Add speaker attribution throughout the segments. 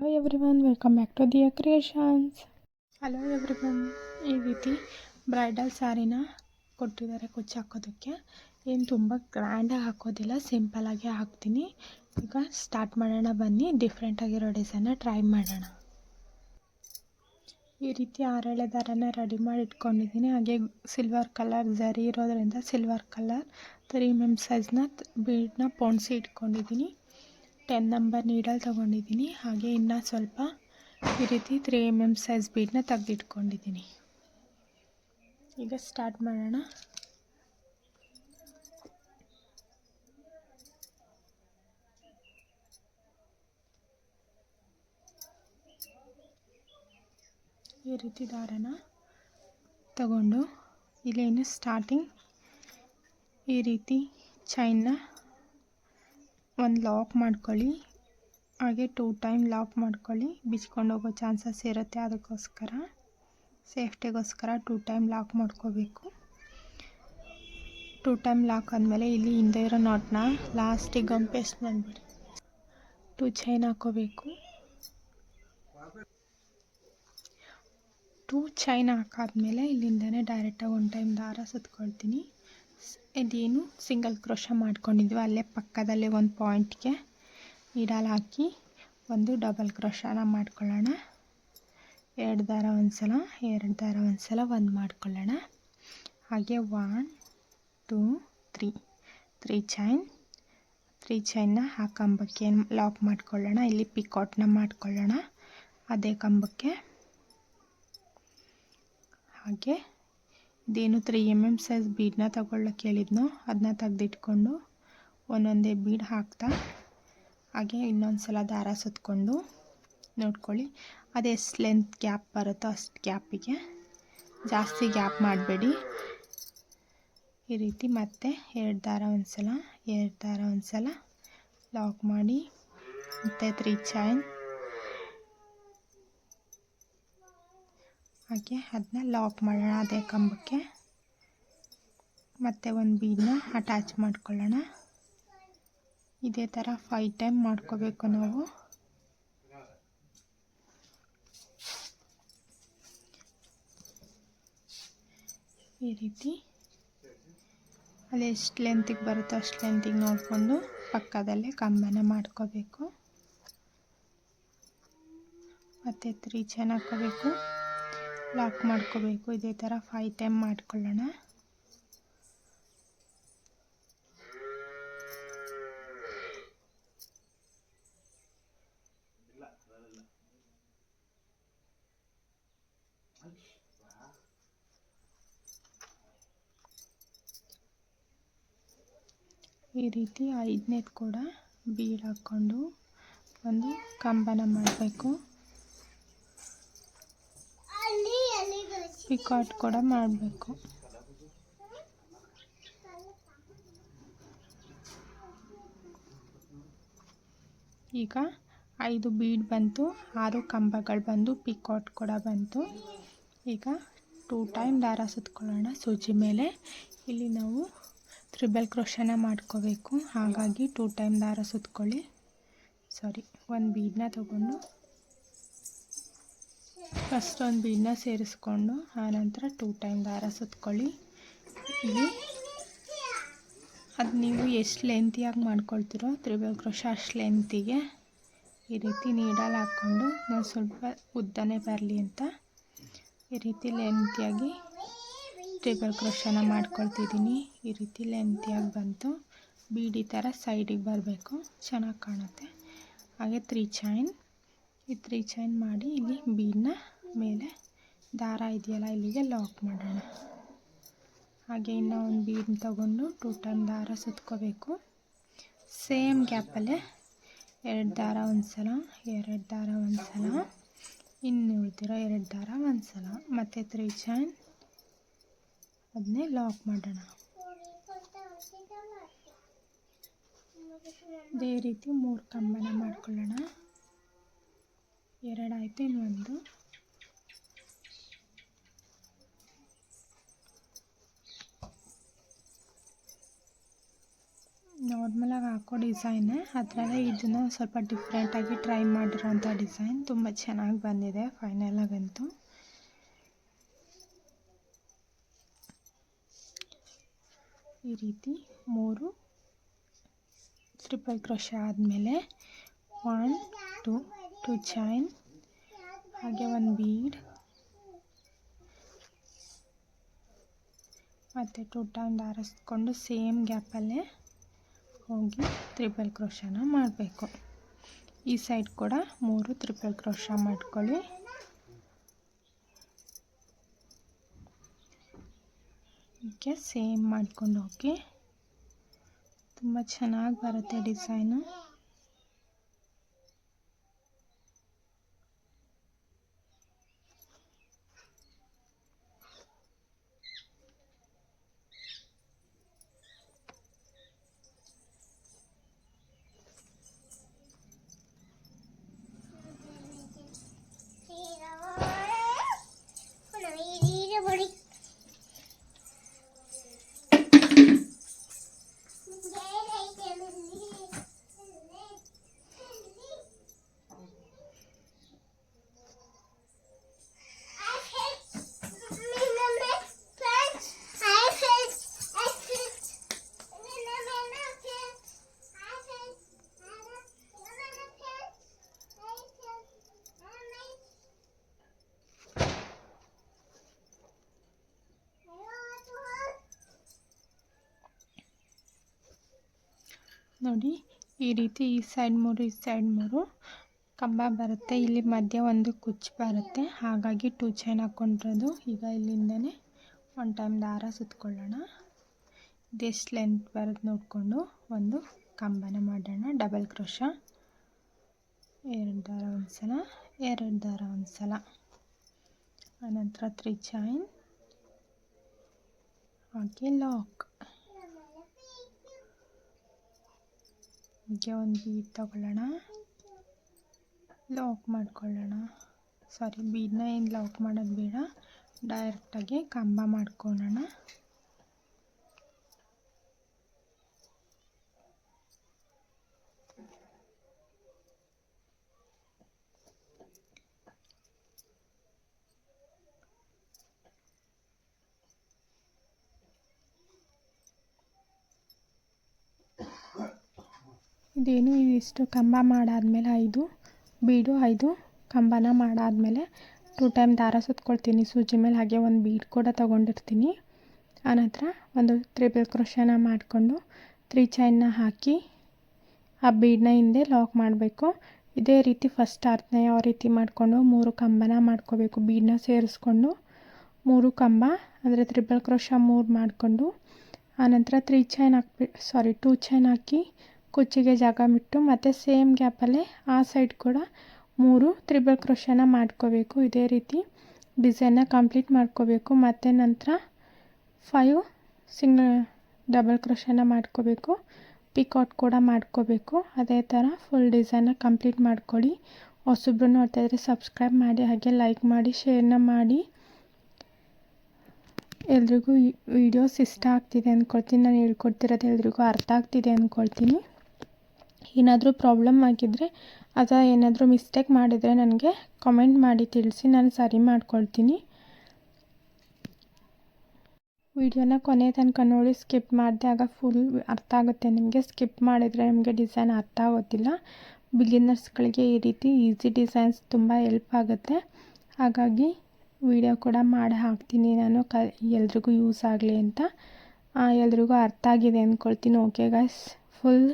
Speaker 1: Hello everyone, welcome back to Diya creations. Hello everyone, ಈ ರೀತಿ bridal ಸ್ಯಾರಿನ ಕೊಟ್ಟಿದ್ದಾರೆ ಕುಚ್ಚು ಹಾಕೋದಕ್ಕೆ. ಏನು ತುಂಬ ಗ್ರ್ಯಾಂಡಾಗಿ ಹಾಕೋದಿಲ್ಲ, ಸಿಂಪಲಾಗಿ ಹಾಕ್ತೀನಿ. ಈಗ ಸ್ಟಾರ್ಟ್ ಮಾಡೋಣ ಬನ್ನಿ. ಡಿಫ್ರೆಂಟಾಗಿರೋ ಡಿಸೈನ್ನ ಟ್ರೈ ಮಾಡೋಣ. ಈ ರೀತಿ ಆರೇಳೆ ದಾರನ ರೆಡಿ ಮಾಡಿ ಇಟ್ಕೊಂಡಿದ್ದೀನಿ. ಹಾಗೆ ಸಿಲ್ವರ್ ಕಲರ್ ಝರಿ ಇರೋದ್ರಿಂದ ಸಿಲ್ವರ್ ಕಲರ್ 3 mm ಸೈಜ್ನ ಬೀಡನ್ನ ಪೋಣಿಸಿ ಇಟ್ಕೊಂಡಿದ್ದೀನಿ. 10 ನಂಬರ್ ನೀಡಲ್ ತೊಗೊಂಡಿದ್ದೀನಿ. ಹಾಗೆ ಇನ್ನು ಸ್ವಲ್ಪ ಈ ರೀತಿ 3 mm ಸೈಜ್ ಬೀಡನ್ನ ತೆಗೆದಿಟ್ಕೊಂಡಿದ್ದೀನಿ. ಈಗ ಸ್ಟಾರ್ಟ್ ಮಾಡೋಣ. ಈ ರೀತಿ ದಾರನ ತಗೊಂಡು ಇಲ್ಲೇನು ಸ್ಟಾರ್ಟಿಂಗ್ ಈ ರೀತಿ ಚೈನ್ನ ಒಂದು ಲಾಕ್ ಮಾಡ್ಕೊಳ್ಳಿ. ಹಾಗೆ 2 ಟೈಮ್ ಲಾಕ್ ಮಾಡ್ಕೊಳ್ಳಿ. ಬಿಚ್ಕೊಂಡು ಹೋಗೋ ಚಾನ್ಸಸ್ ಇರುತ್ತೆ, ಅದಕ್ಕೋಸ್ಕರ ಸೇಫ್ಟಿಗೋಸ್ಕರ 2 ಟೈಮ್ ಲಾಕ್ ಮಾಡ್ಕೋಬೇಕು. 2 ಟೈಮ್ ಲಾಕ್ ಆದಮೇಲೆ ಇಲ್ಲಿ ಹಿಂದೆ ಇರೋ ನಾಟ್ನ ಲಾಸ್ಟಿಗೆ ಗಮ್ ಪೇಸ್ಟ್ ಮಾಡಿಬಿಡಿ. 2 ಚೈನ್ ಹಾಕೋಬೇಕು. 2 ಚೈನ್ ಹಾಕಾದ್ಮೇಲೆ ಇಲ್ಲಿಂದನೇ ಡೈರೆಕ್ಟಾಗಿ 1 ಟೈಮ್ ದಾರ ಸುತ್ಕೊಳ್ತೀನಿ. ಇದೇನು ಸಿಂಗಲ್ ಕ್ರೋಶ ಮಾಡ್ಕೊಂಡಿದ್ವಿ ಅಲ್ಲೇ ಪಕ್ಕದಲ್ಲೇ ಒಂದು ಪಾಯಿಂಟ್ಗೆ ನೀಡಲ್ ಹಾಕಿ ಒಂದು ಡಬಲ್ ಕ್ರೋಶನ ಮಾಡ್ಕೊಳ್ಳೋಣ. 2 ದಾರ ಒಂದ್ಸಲ, 2 ದಾರ ಒಂದ್ಸಲ, 1 ಮಾಡ್ಕೊಳ್ಳೋಣ. ಹಾಗೆ 1 2 3 ಚೈನ್, 3 ಚೈನ್ನ ಆ ಕಂಬಕ್ಕೆ ಲಾಕ್ ಮಾಡ್ಕೊಳ್ಳೋಣ. ಇಲ್ಲಿ ಪಿಕಾಟ್ನ ಮಾಡ್ಕೊಳ್ಳೋಣ ಅದೇ ಕಂಬಕ್ಕೆ. ಹಾಗೆ ಇದೇನು 3 mm ಸೈಜ್ ಬೀಡನ್ನ ತಗೊಳ್ಳೋಕೆ ಹೇಳಿದ್ನೋ ಅದನ್ನ ತೆಗೆದಿಟ್ಕೊಂಡು ಒಂದೊಂದೇ ಬೀಡ್ ಹಾಕ್ತಾ ಹಾಗೆ ಇನ್ನೊಂದು ಸಲ ದಾರ ಸುತ್ಕೊಂಡು ನೋಡ್ಕೊಳ್ಳಿ. ಅದೆಷ್ಟು ಲೆಂತ್ ಗ್ಯಾಪ್ ಬರುತ್ತೋ ಅಷ್ಟು ಗ್ಯಾಪಿಗೆ, ಜಾಸ್ತಿ ಗ್ಯಾಪ್ ಮಾಡಬೇಡಿ. ಈ ರೀತಿ ಮತ್ತೆ 2 ದಾರ ಒಂದ್ಸಲ, 2 ದಾರ ಒಂದ್ಸಲ ಲಾಕ್ ಮಾಡಿ ಮತ್ತು 3 ಚೈನ್ ಹಾಗೆ ಅದನ್ನ ಲಾಕ್ ಮಾಡೋಣ ಅದೇ ಕಂಬಕ್ಕೆ. ಮತ್ತು ಒಂದು ಬೀಡನ್ನ ಅಟ್ಯಾಚ್ ಮಾಡ್ಕೊಳ್ಳೋಣ. ಇದೇ ಥರ 5 ಟೈಮ್ ಮಾಡ್ಕೋಬೇಕು ನಾವು. ಈ ರೀತಿ ಅಲ್ಲಿ ಎಷ್ಟು ಲೆಂತಿಗೆ ಬರುತ್ತೋ ಅಷ್ಟು ಲೆಂತಿಗೆ ನೋಡಿಕೊಂಡು ಪಕ್ಕದಲ್ಲೇ ಕಂಬನ ಮಾಡ್ಕೋಬೇಕು. ಮತ್ತು 3 ಚೈನ್ ಹಾಕೋಬೇಕು, ಲಾಕ್ ಮಾಡ್ಕೋಬೇಕು. ಇದೇ ಥರ 5 ಟೈಮ್ ಮಾಡ್ಕೊಳ್ಳೋಣ. ಈ ರೀತಿ 5ನೇದು ಕೂಡ ಬೀಡ್ ಹಾಕ್ಕೊಂಡು ಒಂದು ಕಂಬನ ಮಾಡಬೇಕು. ಪಿಕಾಟ್ ಕೂಡ ಮಾಡಬೇಕು. ಈಗ 5 ಬೀಡ್ ಬಂತು, 6 ಕಂಬಗಳು ಬಂದು, ಪಿಕಾಟ್ ಕೂಡ ಬಂತು. ಈಗ 2 ಟೈಮ್ ದಾರ ಸುತ್ಕೊಳ್ಳೋಣ ಸೂಜಿ ಮೇಲೆ. ಇಲ್ಲಿ ನಾವು ತ್ರಿಬಲ್ ಕ್ರೋಶನ ಮಾಡ್ಕೋಬೇಕು, ಹಾಗಾಗಿ 2 ಟೈಮ್ ದಾರ ಸುತ್ಕೊಳ್ಳಿ. ಒಂದು ಬೀಡನ್ನ ತಗೊಂಡು ಫಸ್ಟ್ ಒಂದು ಬೀಡನ್ನ ಸೇರಿಸ್ಕೊಂಡು ಆನಂತರ 2 ಟೈಮ್ ದಾರ ಸುತ್ಕೊಳ್ಳಿ. ಇಲ್ಲಿ ಅದು ನೀವು ಎಷ್ಟು ಲೆಂತಿಯಾಗಿ ಮಾಡ್ಕೊಳ್ತೀರೋ ತ್ರಿಬಲ್ ಕ್ರೋಶ ಅಷ್ಟು ಲೆಂತಿಗೆ ಈ ರೀತಿ ನೀಡಲ್ ಹಾಕ್ಕೊಂಡು, ನಾನು ಸ್ವಲ್ಪ ಉದ್ದನೇ ಬರಲಿ ಅಂತ ಈ ರೀತಿ ಲೆಂತಿಯಾಗಿ ಟ್ರಿಬಲ್ ಕ್ರೋಶನ ಮಾಡ್ಕೊಳ್ತಿದ್ದೀನಿ. ಈ ರೀತಿ ಲೆಂತಿಯಾಗಿ ಬಂತು. ಬೀಡಿ ಥರ ಸೈಡಿಗೆ ಬರಬೇಕು, ಚೆನ್ನಾಗಿ ಕಾಣುತ್ತೆ. ಹಾಗೆ 3 ಚೈನ್, ಈ 3 ಚೈನ್ ಮಾಡಿ ಇಲ್ಲಿ ಬೀಡನ್ನ ಮೇಲೆ ದಾರ ಇದೆಯಲ್ಲ ಇಲ್ಲಿಗೆ ಲಾಕ್ ಮಾಡೋಣ. ಹಾಗೆ ಇನ್ನೂ ಒಂದು ಬೀಡನ್ನ ತಗೊಂಡು 2 ಟೈಮ್ ದಾರ ಸುತ್ಕೋಬೇಕು. ಸೇಮ್ ಗ್ಯಾಪಲ್ಲೇ 2 ದಾರ ಒಂದ್ಸಲ, 2 ದಾರ ಒಂದ್ಸಲ, ಇನ್ನು ಉಳಿದಿರೋ 2 ದಾರ ಒಂದ್ಸಲ, ಮತ್ತು 3 ಚೈನ್ ಅದನ್ನೇ ಲಾಕ್ ಮಾಡೋಣ. ಇದೇ ರೀತಿ 3 ಕಂಬನ ಮಾಡ್ಕೊಳ್ಳೋಣ. 2 ಆಯಿತು, ಇನ್ನೊಂದು. ನಾರ್ಮಲಾಗಿ ಹಾಕೋ ಡಿಸೈನೇ, ಅದರಲ್ಲೇ ಇದನ್ನು ಸ್ವಲ್ಪ ಡಿಫ್ರೆಂಟಾಗಿ ಟ್ರೈ ಮಾಡಿರೋಂಥ ಡಿಸೈನ್. ತುಂಬ ಚೆನ್ನಾಗಿ ಬಂದಿದೆ ಫೈನಲಾಗಂತೂ. ಈ ರೀತಿ 3 ಟ್ರಿಪಲ್ ಕ್ರೋಶೆ ಆದಮೇಲೆ 1 2 ಚೈನ್, ಹಾಗೆ 1 ಬೀಡ್ ಮತ್ತು 2 ಟೈಮ್ ದಾರಿಸ್ಕೊಂಡು ಸೇಮ್ ಗ್ಯಾಪಲ್ಲೇ ಹೋಗಿ ಟ್ರಿಪಲ್ ಕ್ರೋಶನ ಮಾಡಬೇಕು. ಈ ಸೈಡ್ ಕೂಡ 3 ಟ್ರಿಪಲ್ ಕ್ರೋಶ ಮಾಡ್ಕೊಳ್ಳಿ. ಹೀಗೆ ಸೇಮ್ ಮಾಡ್ಕೊಂಡು ಹೋಗಿ. ತುಂಬ ಚೆನ್ನಾಗಿ ಬರುತ್ತೆ ಡಿಸೈನು. ನೋಡಿ, ಈ ರೀತಿ ಈ ಸೈಡ್ 3 ಈ ಸೈಡ್ 3 ಕಂಬ ಬರುತ್ತೆ. ಇಲ್ಲಿ ಮಧ್ಯ ಒಂದು ಕುಚ್ಚು ಬರುತ್ತೆ, ಹಾಗಾಗಿ 2 ಚೈನ್ ಹಾಕ್ಕೊಂಡಿರೋದು. ಈಗ ಇಲ್ಲಿಂದನೇ 1 ಟೈಮ್ ದಾರ ಸುತ್ಕೊಳ್ಳೋಣ. ಇದೆಷ್ಟು ಲೆಂತ್ ಬರುತ್ತೆ ನೋಡಿಕೊಂಡು ಒಂದು ಕಂಬನ ಮಾಡೋಣ. ಡಬಲ್ ಕ್ರೋಶ, 2 ದಾರ ಒಂದು ಸಲ, 2 ದಾರ ಒಂದು ಸಲ, ಆನಂತರ 3 ಚೈನ್, ಹಾಗೆ ಲಾಕ್. ಹೀಗೆ ಒಂದು ಬೀಡ್ ತಗೊಳ್ಳೋಣ, ಲಾಕ್ ಮಾಡ್ಕೊಳ್ಳೋಣ. ಸಾರಿ, ಬೀಡನ್ನ ಏನು ಲಾಕ್ ಮಾಡೋದು ಬೇಡ, ಡೈರೆಕ್ಟಾಗಿ ಕಂಬ ಮಾಡ್ಕೊಳ್ಳೋಣ. ಇದೇನು ಇದಿಷ್ಟು ಕಂಬ ಮಾಡಾದ್ಮೇಲೆ 5 ಬೀಡು 5 ಕಂಬನ ಮಾಡಾದ್ಮೇಲೆ 2 ಟೈಮ್ ದಾರ ಸುತ್ಕೊಳ್ತೀನಿ ಸೂಜಿ ಮೇಲೆ. ಹಾಗೆ ಒಂದು ಬೀಡ್ ಕೂಡ ತೊಗೊಂಡಿರ್ತೀನಿ. ಆನಂತರ ಒಂದು ಟ್ರಿಪಲ್ ಕ್ರೋಶನ ಮಾಡಿಕೊಂಡು 3 ಚೈನ್ನ ಹಾಕಿ ಆ ಬೀಡನ್ನ ಹಿಂದೆ ಲಾಕ್ ಮಾಡಬೇಕು. ಇದೇ ರೀತಿ ಫಸ್ಟ್ ಅರ್ಧನ ಯಾವ ರೀತಿ ಮಾಡಿಕೊಂಡು 3 ಕಂಬನ ಮಾಡ್ಕೋಬೇಕು. ಬೀಡನ್ನ ಸೇರಿಸ್ಕೊಂಡು 3 ಕಂಬ ಅಂದರೆ ಟ್ರಿಪಲ್ ಕ್ರೋಶ 3 ಮಾಡಿಕೊಂಡು ಆನಂತರ 2 ಚೈನ್ ಹಾಕಿ ಕುಚ್ಚಿಗೆ ಜಾಗ ಬಿಟ್ಟು ಮತ್ತು ಸೇಮ್ ಗ್ಯಾಪಲ್ಲೇ ಆ ಸೈಡ್ ಕೂಡ 3 ಟ್ರಿಪಲ್ ಕ್ರೋಶನ ಮಾಡ್ಕೋಬೇಕು. ಇದೇ ರೀತಿ ಡಿಸೈನ್ನ ಕಂಪ್ಲೀಟ್ ಮಾಡ್ಕೋಬೇಕು. ಮತ್ತು ನಂತರ 5 ಡಬಲ್ ಕ್ರೋಶನ ಮಾಡ್ಕೋಬೇಕು. ಪಿಕಾಟ್ ಕೂಡ ಮಾಡ್ಕೋಬೇಕು. ಅದೇ ಥರ ಫುಲ್ ಡಿಸೈನ್ನ ಕಂಪ್ಲೀಟ್ ಮಾಡ್ಕೊಳ್ಳಿ. ಹೊಸಬ್ರು ನೋಡ್ತಾ ಇದ್ದರೆ ಸಬ್ಸ್ಕ್ರೈಬ್ ಮಾಡಿ, ಹಾಗೆ ಲೈಕ್ ಮಾಡಿ, ಶೇರ್ನ ಮಾಡಿ. ಎಲ್ರಿಗೂ ವಿಡಿಯೋಸ್ ಇಷ್ಟ ಆಗ್ತಿದೆ ಅಂದ್ಕೊಳ್ತೀನಿ. ನಾನು ಹೇಳ್ಕೊಡ್ತಿರೋದು ಎಲ್ರಿಗೂ ಅರ್ಥ ಆಗ್ತಿದೆ ಅಂದ್ಕೊಳ್ತೀನಿ. ಏನಾದರೂ ಪ್ರಾಬ್ಲಮ್ ಆಗಿದ್ದರೆ ಅಥವಾ ಏನಾದರೂ ಮಿಸ್ಟೇಕ್ ಮಾಡಿದರೆ ನನಗೆ ಕಾಮೆಂಟ್ ಮಾಡಿ ತಿಳಿಸಿ, ನಾನು ಸರಿ ಮಾಡ್ಕೊಳ್ತೀನಿ. ವಿಡಿಯೋನ ಕೊನೆ ತನಕ ನೋಡಿ, ಸ್ಕಿಪ್ ಮಾಡಿದೆ ಆಗ ಫುಲ್ ಅರ್ಥ ಆಗುತ್ತೆ ನಿಮಗೆ. ಸ್ಕಿಪ್ ಮಾಡಿದರೆ ನಿಮಗೆ ಡಿಸೈನ್ ಅರ್ಥ ಆಗೋದಿಲ್ಲ. ಬಿಗಿನರ್ಸ್ಗಳಿಗೆ ಈ ರೀತಿ ಈಸಿ ಡಿಸೈನ್ಸ್ ತುಂಬ ಹೆಲ್ಪ್ ಆಗುತ್ತೆ. ಹಾಗಾಗಿ ವಿಡಿಯೋ ಕೂಡ ಮಾಡಿ ಹಾಕ್ತೀನಿ ನಾನು, ಎಲ್ರಿಗೂ ಯೂಸ್ ಆಗಲಿ ಅಂತ. ಎಲ್ರಿಗೂ ಅರ್ಥ ಆಗಿದೆ ಅಂದ್ಕೊಳ್ತೀನಿ. Okay guys, full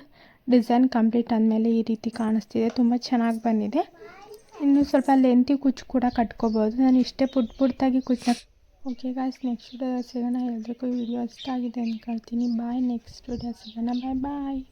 Speaker 1: design complete ಆದಮೇಲೆ ಈ ರೀತಿ ಕಾಣಿಸ್ತಿದೆ. ತುಂಬ ಚೆನ್ನಾಗಿ ಬಂದಿದೆ. ಇನ್ನು ಸ್ವಲ್ಪ ಲೆಂತಿ ಕುಚ್ಚು ಕೂಡ ಕಟ್ಕೋಬೋದು. ನಾನು ಇಷ್ಟೇ ಪುಟ್ಟಾಗಿ ಕುಚ್ಚು. ಓಕೆ ಗಾಯ್ಸ್, ನೆಕ್ಸ್ಟ್ ವಿಡಿಯೋ ಸಿಗೋಣ. ಎಲ್ರಿಗೂ ವಿಡಿಯೋ ಇಷ್ಟ ಆಗಿದೆ ಅಂದ್ಕೊಳ್ತೀನಿ. ಬಾಯ್. ನೆಕ್ಸ್ಟ್ ವಿಡಿಯೋ ಸಿಗೋಣ. ಬಾಯ್.